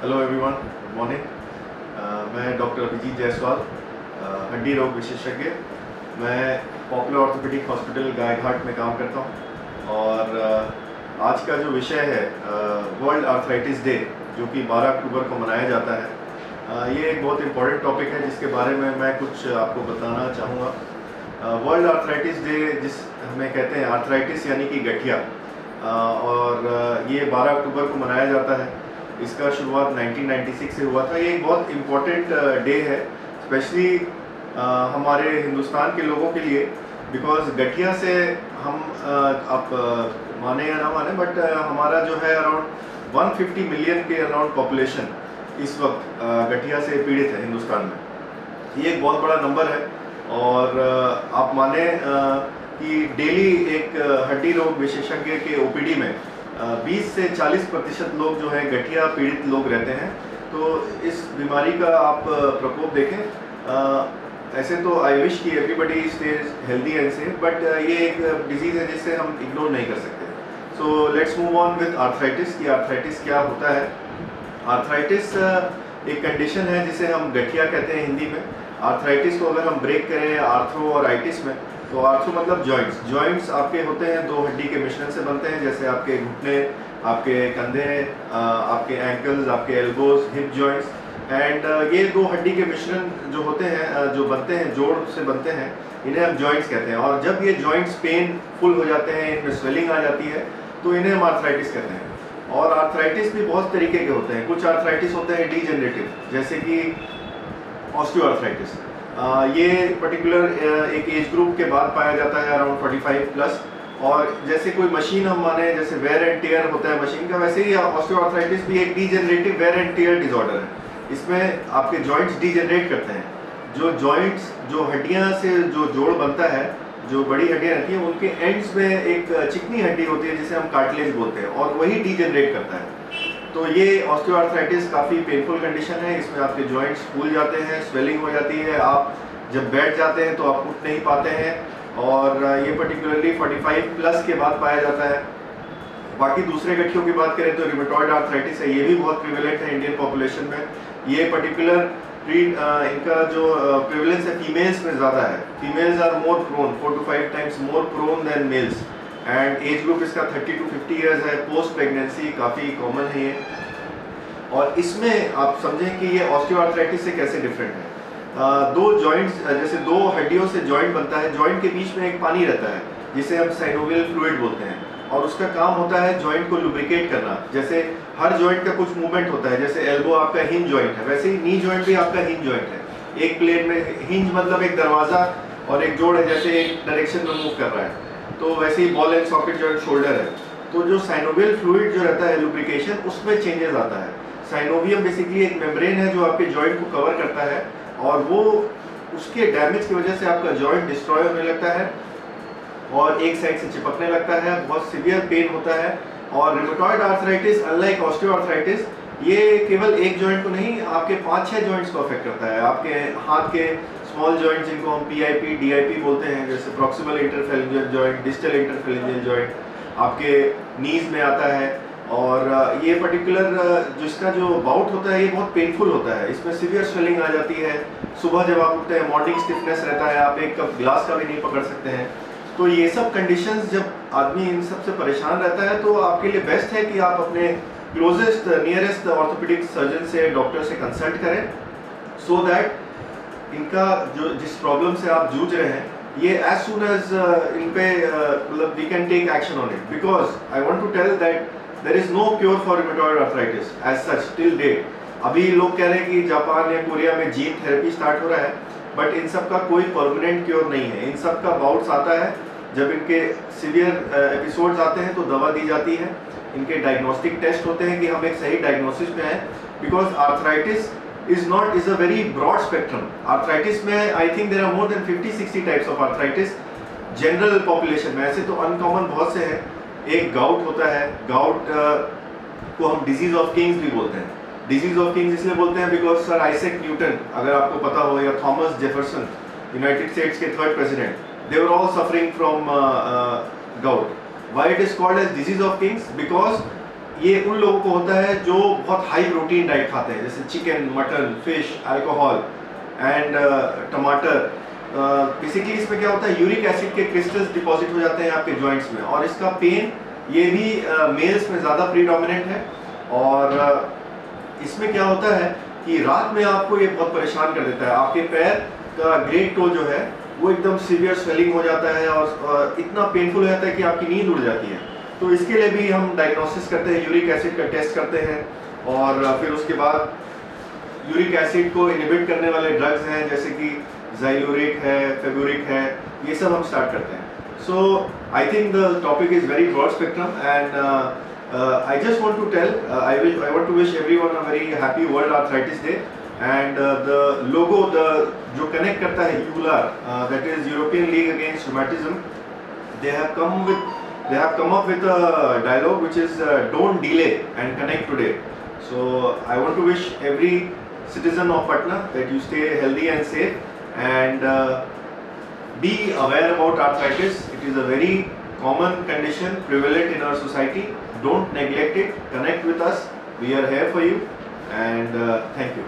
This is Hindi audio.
Hello everyone, good morning. मैं डॉक्टर अभिजीत जायसवाल, हड्डी रोग विशेषज्ञ। मैं पॉपुलर ऑर्थोपेडिक हॉस्पिटल गायघाट में काम करता हूँ और आज का जो विषय है वर्ल्ड आर्थराइटिस डे, जो कि 12 अक्टूबर को मनाया जाता है, ये एक बहुत इम्पोर्टेंट टॉपिक है जिसके बारे में मैं कुछ आपको बताना चाहूँगा। वर्ल्ड आर्थराइटिस डे जिस हमें कहते हैं, आर्थराइटिस यानी कि गठिया, और ये 12 अक्टूबर को मनाया जाता है। इसका शुरुआत 1996 से हुआ था। ये एक बहुत इम्पोर्टेंट डे है, स्पेशली हमारे हिंदुस्तान के लोगों के लिए, बिकॉज गठिया से हम आप माने या ना माने, बट हमारा जो है अराउंड 150 मिलियन के अराउंड पॉपुलेशन इस वक्त गठिया से पीड़ित है हिंदुस्तान में। ये एक बहुत बड़ा नंबर है और आप माने कि डेली एक हड्डी रोग विशेषज्ञ के ओपीडी में 20 से 40% लोग जो है गठिया पीड़ित लोग रहते हैं। तो इस बीमारी का आप प्रकोप देखें, ऐसे तो आई विश कि everybody stage healthy and safe, but ये एक डिजीज़ है जिससे हम इग्नोर नहीं कर सकते। So let's move on with arthritis कि आर्थराइटिस क्या होता है। आर्थराइटिस एक कंडीशन है जिसे हम गठिया कहते हैं हिंदी में। आर्थराइटिस को अगर हम ब्रेक करें आर्थरो और आइटिस में, तो आर्थरो मतलब जॉइंट्स आपके होते हैं, दो हड्डी के मिश्रण से बनते हैं, जैसे आपके घुटने, आपके कंधे, आपके एंकल्स, आपके एल्बोज, हिप जॉइंट्स। एंड ये दो हड्डी के मिश्रण जो होते हैं, जो बनते हैं, जोड़ से बनते हैं, इन्हें हम जॉइंट्स कहते हैं। और जब ये जॉइंट्स पेनफुल हो जाते हैं, इनमें स्वेलिंग आ जाती है, तो इन्हें हम आर्थराइटिस कहते हैं। और आर्थराइटिस भी बहुत तरीके के होते हैं। कुछ आर्थराइटिस होते हैं डीजेनरेटिव, जैसे कि ऑस्टियोआर्थराइटिस। ये पर्टिकुलर एक एज ग्रुप के बाद पाया जाता है, अराउंड 45 प्लस। और जैसे कोई मशीन हम माने, जैसे वेयर एंड टियर होता है मशीन का, वैसे ही ऑस्टियोआर्थराइटिस भी एक degenerative wear and tear disorder है। इसमें आपके जॉइंट्स डीजेनरेट करते हैं। जो जॉइंट्स, जो हड्डियां से जो जोड़ बनता है, जो बड़ी हड्डियां रहती हैं, उनके एंड्स में एक चिकनी हड्डी होती है जिसे हम कार्टिलेज बोलते हैं, और वही डीजेनरेट करता है। तो ये ऑस्टियोआर्थराइटिस काफ़ी पेनफुल कंडीशन है। इसमें आपके जॉइंट्स फूल जाते हैं, स्वेलिंग हो जाती है, आप जब बैठ जाते हैं तो आप उठ नहीं पाते हैं, और ये पर्टिकुलरली 45 प्लस के बाद पाया जाता है। बाकी दूसरे गठियों की बात करें तो रिमेटॉइड आर्थराइटिस है, ये भी बहुत प्रिवेलेंट है इंडियन पॉपुलेशन में। ये पर्टिकुलर इनका जो प्रिवेलेंस है फीमेल्स में ज़्यादा है। Females are more prone, 4 to 5 times more prone than males. And age group इसका 30 to 50 ईयर्स है। पोस्ट प्रेगनेंसी काफ़ी कॉमन है ये। और इसमें आप समझें कि ये ऑस्टियोआर्थराइटिस से कैसे डिफरेंट है। दो जॉइंट्स, जैसे दो हड्डियों से जॉइंट बनता है, जॉइंट के बीच में एक पानी रहता है जिसे हम साइनोवियल फ्लूइड बोलते हैं, और उसका काम होता है जॉइंट को लुब्रिकेट करना। जैसे हर जॉइंट का कुछ मूवमेंट होता है, जैसे एल्बो आपका हिंज जॉइंट है, वैसे ही नी जॉइंट भी आपका हिंज जॉइंट है। एक प्लेन में हिंज मतलब एक दरवाजा, और एक जोड़ है जैसे एक डायरेक्शन में मूव कर रहा है, तो वैसे ही ball and socket joint shoulder है। तो जो साइनोवियल फ्लूइड जो रहता है लुब्रिकेशन, उसमें चेंजेस आता है। साइनोवियम बेसिकली एक मेम्ब्रेन है जो आपके जॉइंट को कवर करता है, और वो उसके डैमेज की वजह से आपका जॉइंट डिस्ट्रॉय होने लगता है और एक साइड से चिपकने लगता है, बहुत सीवियर पेन होता है। और रिमेटॉइड आर्थराइटिस, अनलाइक ऑस्टियोआर्थराइटिस, ये केवल एक जॉइंट को नहीं, आपके 5-6 जॉइंट्स को अफेक्ट करता है। आपके हाथ के स्मॉल जॉइंट जिनको हम PIP, DIP बोलते हैं, जैसे proximal interphalangeal joint, distal interphalangeal joint, आपके नीज में आता है। और ये पर्टिकुलर जिसका जो बाउट होता है, ये बहुत पेनफुल होता है। इसमें सीवियर स्वेलिंग आ जाती है। सुबह जब आप उठते हैं, मॉर्निंग स्टिफनेस रहता है, आप एक कप ग्लास का भी नहीं पकड़ सकते हैं। तो ये सब कंडीशंस, जब आदमी इन सब से परेशान रहता है, तो आपके लिए बेस्ट है कि आप अपने क्लोजेस्ट नियरेस्ट ऑर्थोपेडिक सर्जन से, डॉक्टर से कंसल्ट करें, सो दैट इनका जो जिस प्रॉब्लम से आप जूझ रहे हैं, ये एज सुन एज इन पे मतलब we can take action on it, because I want to tell that there is no cure for rheumatoid arthritis as such till date. अभी लोग कह रहे हैं कि जापान या कोरिया में जीन थेरेपी स्टार्ट हो रहा है, बट इन सब का कोई परमानेंट क्योर नहीं है। इन सब का बाउट्स आता है, जब इनके सीवियर एपिसोड्स आते हैं तो दवा दी जाती है। इनके डायग्नोस्टिक टेस्ट होते हैं कि हम एक सही डायग्नोसिस पे हैं, because arthritis is a very broad spectrum. Arthritis में I think there are more than 50-60 types of arthritis general population में। ऐसे तो अनकॉमन बहुत से हैं। एक गाउट होता है, गाउट को हम डिजीज ऑफ किंग्स भी बोलते हैं। डिजीज ऑफ किंग्स इसलिए बोलते हैं बिकॉज सर आइजैक न्यूटन, अगर आपको पता हो, या थॉमस जेफरसन, यूनाइटेड स्टेट्स के 3rd president, they were all suffering from gout. Why it is called as disease of kings? Because ये उन लोगों को होता है जो बहुत हाई प्रोटीन डाइट खाते हैं, जैसे chicken, mutton, fish, alcohol and टमाटर। बेसिकली इसमें क्या होता है, यूरिक एसिड के क्रिस्टल्स डिपॉजिट हो जाते हैं आपके जॉइंट्स में, और इसका पेन ये भी मेल्स में ज़्यादा प्रीडोमिनेंट है। और इसमें क्या होता है कि रात में आपको ये बहुत परेशान कर देता है। आपके पैर का ग्रेट टो जो है वो एकदम सीवियर स्वेलिंग हो जाता है और इतना पेनफुल हो जाता है कि आपकी नींद उड़ जाती है। तो इसके लिए भी हम डायग्नोसिस करते हैं, यूरिक एसिड का टेस्ट करते हैं, और फिर उसके बाद यूरिक एसिड को इनहिबिट करने वाले ड्रग्स हैं जैसे कि ज़ाइलूरिक है, फेबुरिक है, ये सब हम स्टार्ट करते हैं। So I think the topic is very broad spectrum, and I just want to tell, I want to wish everyone a very happy World Arthritis Day, and the logo, जो connect करता है EULAR, that is European League Against Rheumatism, they have come up with a dialogue which is don't delay and connect today. So I want to wish every citizen of Patna that you stay healthy and safe, and be aware about arthritis. It is a very common condition prevalent in our society. Don't neglect it. Connect with us. We are here for you, and thank you.